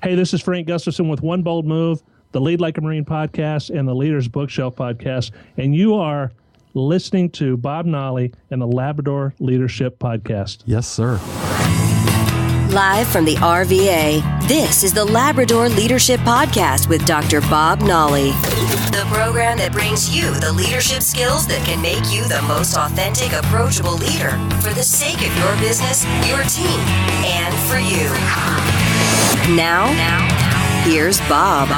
Hey, this is Frank Gustafson with One Bold Move, the Lead Like a Marine podcast, and the Leaders Bookshelf podcast. And you are listening to Bob Nolly and the Labrador Leadership Podcast. Yes, sir. Live from the RVA, this is the Labrador Leadership Podcast with Dr. Bob Nolly. The program that brings you the leadership skills that can make you the most authentic, approachable leader for the sake of your business, your team, and for you. Now, here's Bob.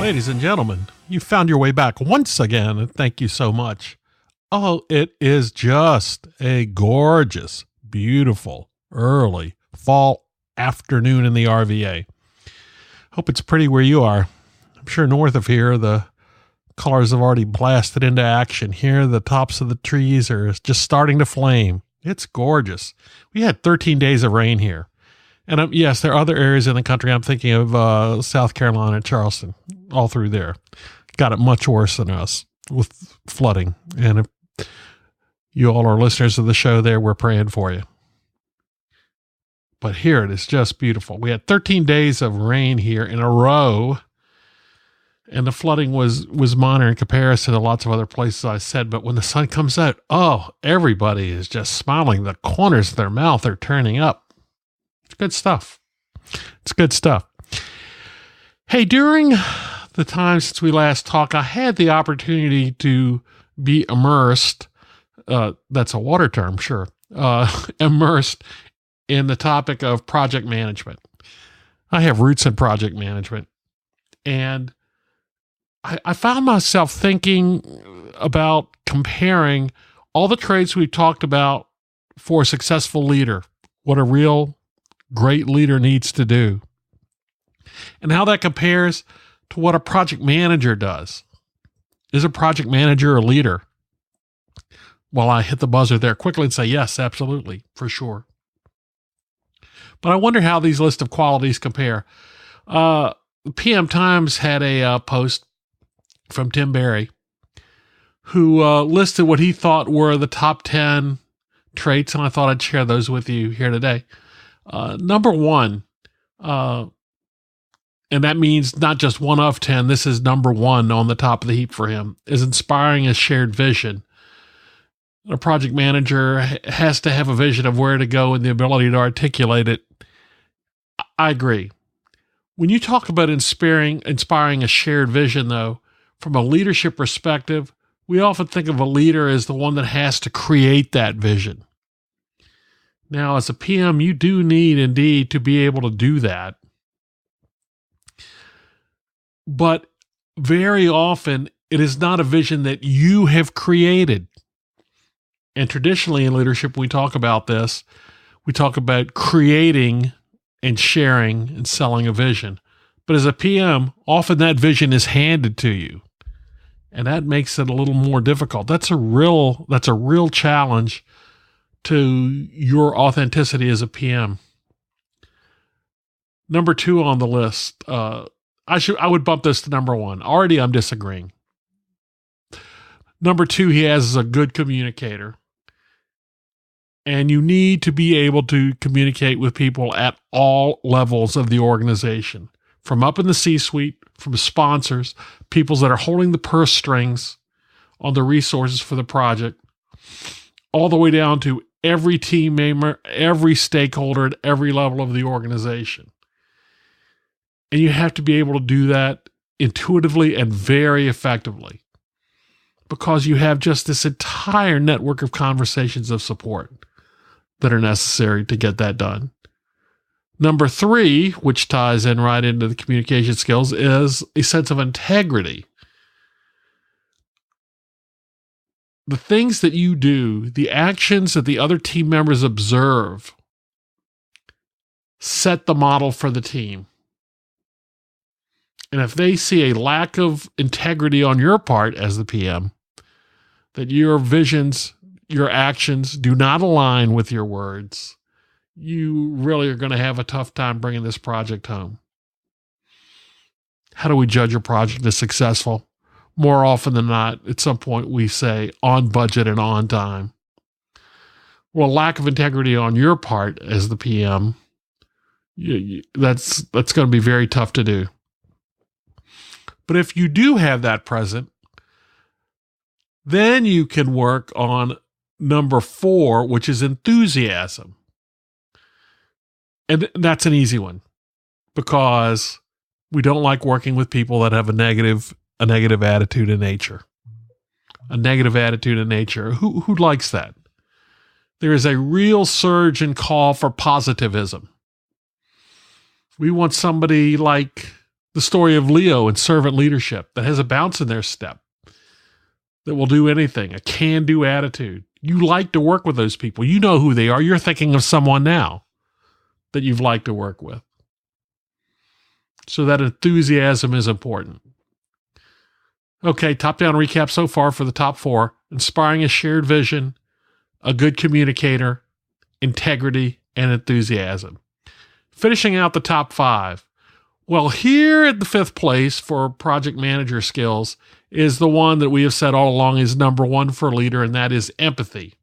Ladies and gentlemen, you found your way back once again, and thank you so much. Oh, it is just a gorgeous, beautiful, early fall afternoon in the RVA. Hope it's pretty where you are. I'm sure north of here, the colors have already blasted into action. Here, the tops of the trees are just starting to flame. It's gorgeous. We had 13 days of rain here. And yes, there are other areas in the country. I'm thinking of South Carolina, Charleston, all through there. Got it much worse than us with flooding. And if you all are listeners of the show there, we're praying for you. But here it is just beautiful. We had 13 days of rain here in a row, and the flooding was minor in comparison to lots of other places I said. But when the sun comes out, oh, everybody is just smiling. The corners of their mouth are turning up. It's good stuff. It's good stuff. Hey, during the time since we last talked, I had the opportunity to be immersed. That's a water term, sure. Immersed in the topic of project management. I have roots in project management, and I found myself thinking about comparing all the traits we've talked about for a successful leader, what a real great leader needs to do, and how that compares to what a project manager does. Is a project manager a leader? Well, I hit the buzzer there quickly and say, yes, absolutely, for sure. But I wonder how these list of qualities compare. PM Times had a post from Tim Berry, who listed what he thought were the top 10 traits, and I thought I'd share those with you here today. Number one, and that means not just one of 10, this is number one on the top of the heap for him, is inspiring a shared vision. A project manager has to have a vision of where to go and the ability to articulate it. I agree. When you talk about inspiring a shared vision, though, from a leadership perspective, we often think of a leader as the one that has to create that vision. Now, as a PM, you do need indeed to be able to do that. But very often, it is not a vision that you have created. And traditionally in leadership, when we talk about this, we talk about creating and sharing and selling a vision. But as a PM, often that vision is handed to you. And that makes it a little more difficult. That's a real challenge to your authenticity as a PM. Number two on the list, I would bump this to number one. Already I'm disagreeing. Number two, he has a good communicator. And you need to be able to communicate with people at all levels of the organization, from up in the C-suite, from sponsors, people that are holding the purse strings on the resources for the project, all the way down to every team member, every stakeholder at every level of the organization. And you have to be able to do that intuitively and very effectively, because you have just this entire network of conversations of support that are necessary to get that done. Number three, which ties in right into the communication skills, is a sense of integrity. The things that you do, the actions that the other team members observe, set the model for the team. And if they see a lack of integrity on your part as the PM, that your visions, your actions do not align with your words, you really are going to have a tough time bringing this project home. How do we judge a project as successful? More often than not, at some point we say on budget and on time. Well, a lack of integrity on your part as the PM, that's going to be very tough to do. But if you do have that present, then you can work on number 4, which is enthusiasm. And that's an easy one because we don't like working with people that have a negative attitude in nature. A negative attitude in nature. Who likes that? There is a real surge and call for positivism. We want somebody like the story of Leo in servant leadership that has a bounce in their step, that will do anything, a can-do attitude. You like to work with those people. You know who they are. You're thinking of someone now that you've liked to work with. So that enthusiasm is important. Okay, top-down recap so far for the top 4. Inspiring a shared vision, a good communicator, integrity, and enthusiasm. Finishing out the top 5. Well, here at the 5th place for project manager skills is the one that we have said all along is number 1 for a leader, and that is empathy.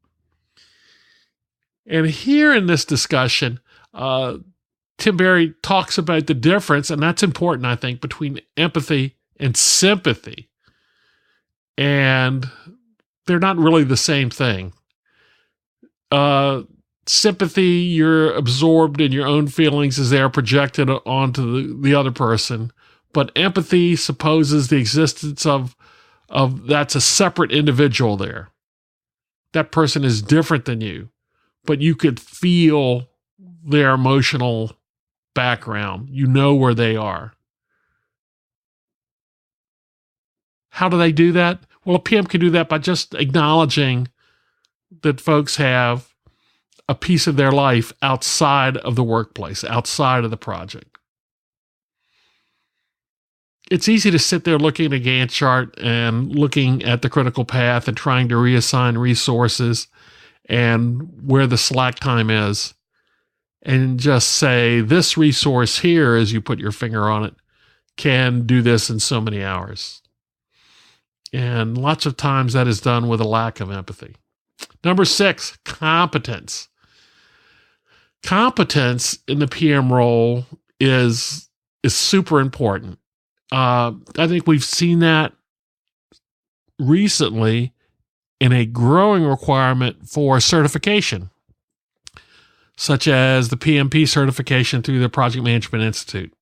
And here in this discussion, Tim Berry talks about the difference, and that's important, I think, between empathy and sympathy. And they're not really the same thing. Sympathy, you're absorbed in your own feelings as they are projected onto the other person. But empathy supposes the existence of that's a separate individual there. That person is different than you, but you could feel their emotional background. You know where they are. How do they do that? Well, a PM can do that by just acknowledging that folks have a piece of their life outside of the workplace, outside of the project. It's easy to sit there looking at a Gantt chart and looking at the critical path and trying to reassign resources and where the slack time is and just say, this resource here, as you put your finger on it, can do this in so many hours. And lots of times that is done with a lack of empathy. Number 6, competence. Competence in the PM role is super important. I think we've seen that recently in a growing requirement for certification, such as the PMP certification through the Project Management Institute.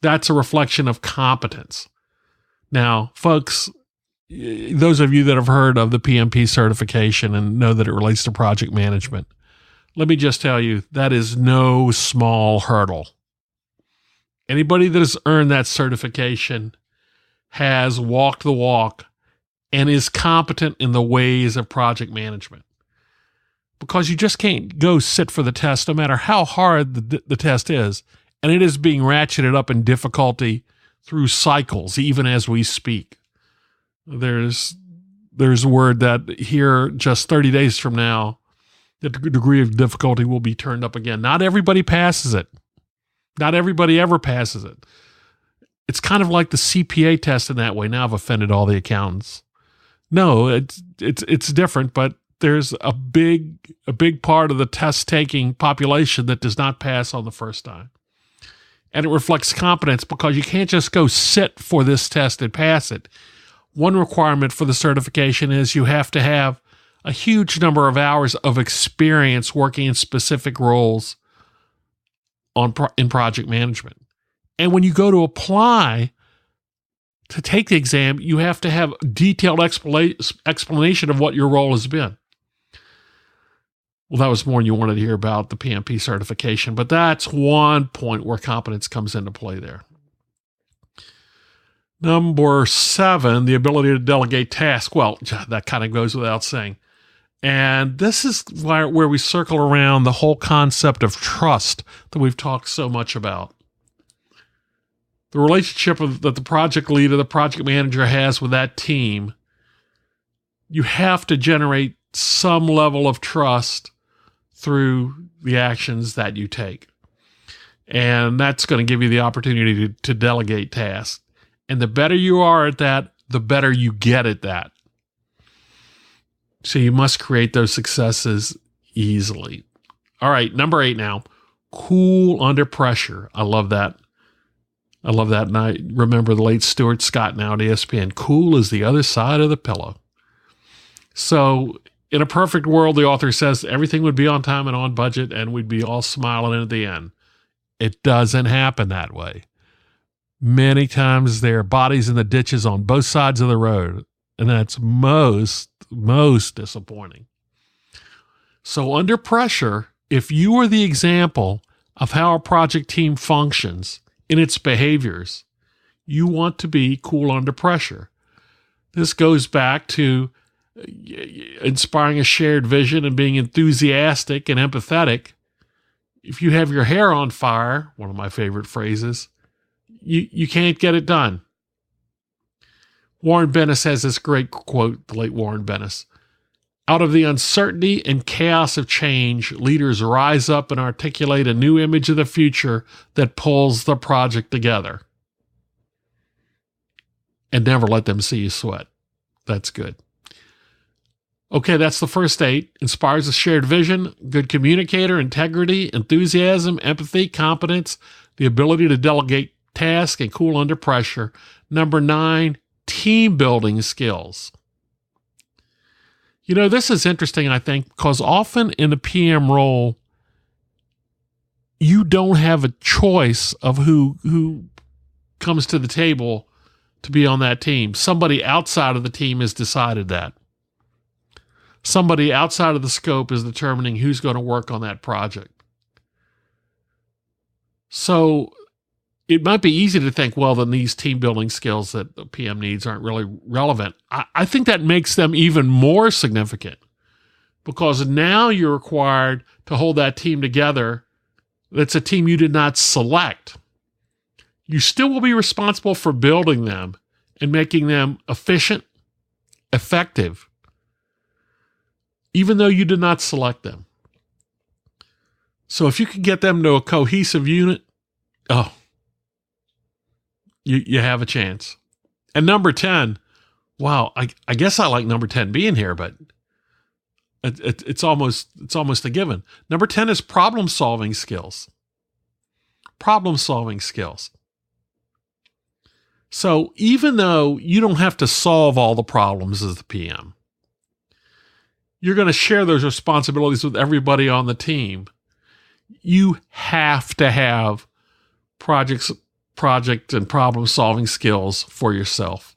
That's a reflection of competence. Now, folks, those of you that have heard of the PMP certification and know that it relates to project management, let me just tell you, that is no small hurdle. Anybody that has earned that certification has walked the walk and is competent in the ways of project management. Because you just can't go sit for the test, no matter how hard the test is. And it is being ratcheted up in difficulty through cycles, even as we speak. There's word that here, just 30 days from now, the degree of difficulty will be turned up again. Not everybody passes it. Not everybody ever passes it. It's kind of like the CPA test in that way. Now I've offended all the accountants. No, it's different, but there's a big part of the test-taking population that does not pass on the first time. And it reflects competence because you can't just go sit for this test and pass it. One requirement for the certification is you have to have a huge number of hours of experience working in specific roles in project management. And when you go to apply to take the exam, you have to have detailed explanation of what your role has been. Well, that was more than you wanted to hear about the PMP certification, but that's one point where competence comes into play there. Number 7, the ability to delegate tasks. Well, that kind of goes without saying. And this is where we circle around the whole concept of trust that we've talked so much about. The relationship that the project leader, the project manager has with that team, you have to generate some level of trust through the actions that you take. And that's going to give you the opportunity to delegate tasks. And the better you are at that, the better you get at that. So you must create those successes easily. All right, number 8 now. Cool under pressure. I love that. And I remember the late Stuart Scott now at ESPN. Cool is the other side of the pillow. So in a perfect world, the author says everything would be on time and on budget and we'd be all smiling at the end. It doesn't happen that way. Many times there are bodies in the ditches on both sides of the road, and that's most disappointing. So under pressure, if you are the example of how a project team functions in its behaviors, you want to be cool under pressure. This goes back to inspiring a shared vision and being enthusiastic and empathetic. If you have your hair on fire, one of my favorite phrases, you can't get it done. Warren Bennis has this great quote, the late Warren Bennis. Out of the uncertainty and chaos of change, leaders rise up and articulate a new image of the future that pulls the project together. And never let them see you sweat. That's good. Okay, that's the first 8. Inspires a shared vision, good communicator, integrity, enthusiasm, empathy, competence, the ability to delegate tasks, and cool under pressure. Number 9, team building skills. You know, this is interesting, I think, because often in the PM role, you don't have a choice of who comes to the table to be on that team. Somebody outside of the team has decided that. Somebody outside of the scope is determining who's going to work on that project. So it might be easy to think, well, then these team building skills that the PM needs aren't really relevant. I think that makes them even more significant because now you're required to hold that team together. That's a team you did not select. You still will be responsible for building them and making them efficient, effective, even though you did not select them. So if you can get them to a cohesive unit, you have a chance. And number 10, wow, I guess I like number 10 being here, but it's almost a given. Number 10 is problem-solving skills. Problem-solving skills. So even though you don't have to solve all the problems as the PM, you're going to share those responsibilities with everybody on the team. You have to have project and problem-solving skills for yourself.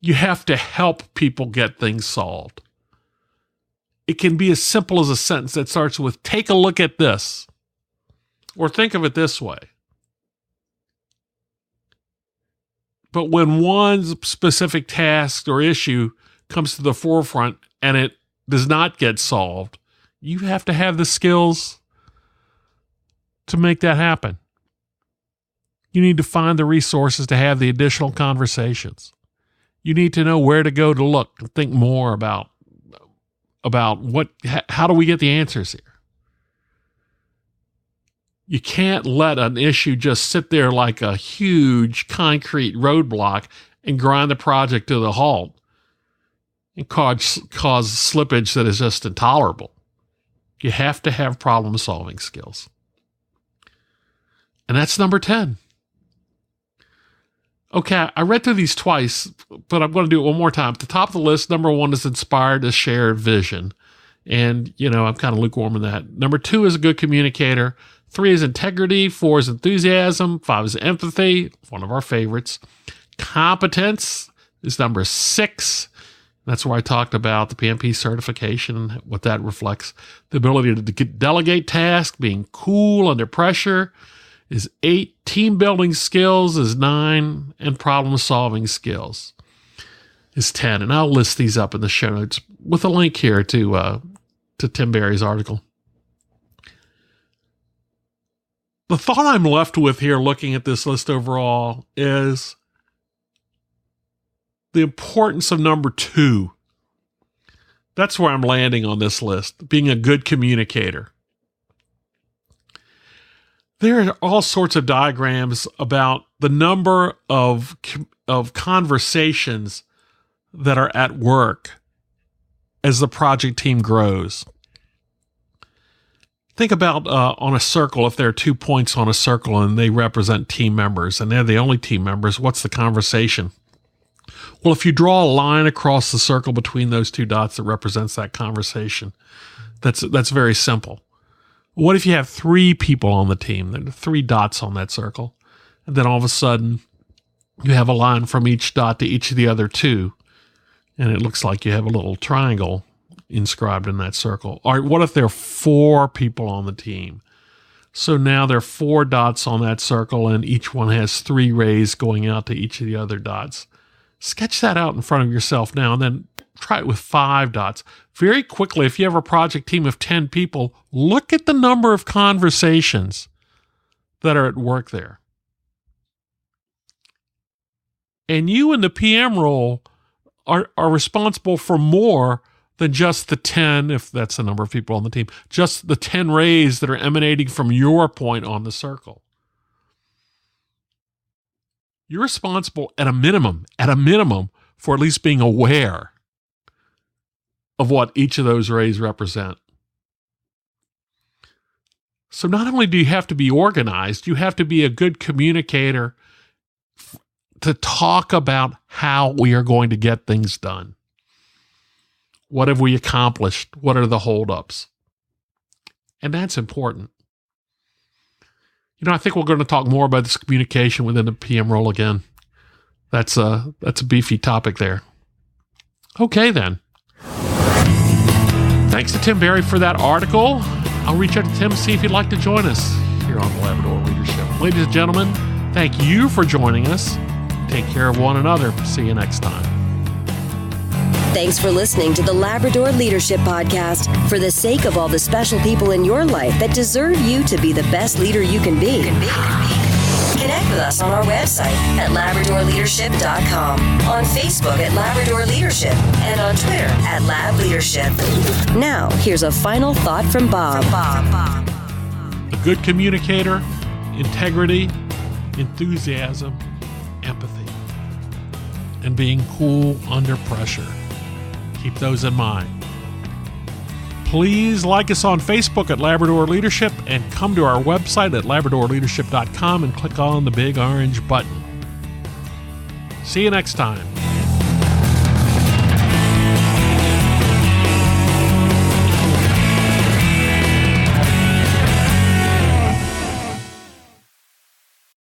You have to help people get things solved. It can be as simple as a sentence that starts with, take a look at this, or think of it this way. But when one specific task or issue comes to the forefront and it does not get solved, you have to have the skills to make that happen. You need to find the resources to have the additional conversations. You need to know where to go to look and think more about how do we get the answers here? You can't let an issue just sit there like a huge concrete roadblock and grind the project to the halt and cause slippage that is just intolerable. You have to have problem-solving skills. And that's number 10. Okay, I read through these twice, but I'm going to do it one more time. At the top of the list, number 1 is inspired a shared vision. And, I'm kind of lukewarm in that. Number 2 is a good communicator. 3 is integrity. 4 is enthusiasm. 5 is empathy, one of our favorites. Competence is number 6. That's where I talked about the PMP certification and what that reflects. The ability to delegate tasks, being cool under pressure is 8. Team building skills is 9. And problem solving skills is 10. And I'll list these up in the show notes with a link here to Tim Berry's article. The thought I'm left with here looking at this list overall is the importance of number 2. That's where I'm landing on this list, being a good communicator. There are all sorts of diagrams about the number of conversations that are at work as the project team grows. Think about on a circle, if there are 2 points on a circle and they represent team members and they're the only team members, what's the conversation? Well, if you draw a line across the circle between those 2 dots that represents that conversation, that's very simple. What if you have 3 people on the team? There are 3 dots on that circle. And then all of a sudden, you have a line from each dot to each of the other 2. And it looks like you have a little triangle inscribed in that circle. All right, what if there are 4 people on the team? So now there are 4 dots on that circle, and each one has 3 rays going out to each of the other dots. Sketch that out in front of yourself now, and then try it with 5 dots. Very quickly, if you have a project team of 10 people, look at the number of conversations that are at work there. And you in the PM role are responsible for more than just the 10, if that's the number of people on the team, just the 10 rays that are emanating from your point on the circle. You're responsible at a minimum, for at least being aware of what each of those rays represent. So not only do you have to be organized, you have to be a good communicator to talk about how we are going to get things done. What have we accomplished? What are the holdups? And that's important. I think we're going to talk more about this communication within the PM role again. That's a beefy topic there. Okay, then. Thanks to Tim Berry for that article. I'll reach out to Tim, see if he'd like to join us here on Labrador Leadership. Ladies and gentlemen, thank you for joining us. Take care of one another. See you next time. Thanks for listening to the Labrador Leadership Podcast. For the sake of all the special people in your life that deserve you to be the best leader you can be. Connect with us on our website at LabradorLeadership.com, on Facebook at Labrador Leadership, and on Twitter at Lab Leadership. Now, here's a final thought from Bob. A good communicator, integrity, enthusiasm, empathy, and being cool under pressure. Keep those in mind. Please like us on Facebook at Labrador Leadership and come to our website at LabradorLeadership.com and click on the big orange button. See you next time.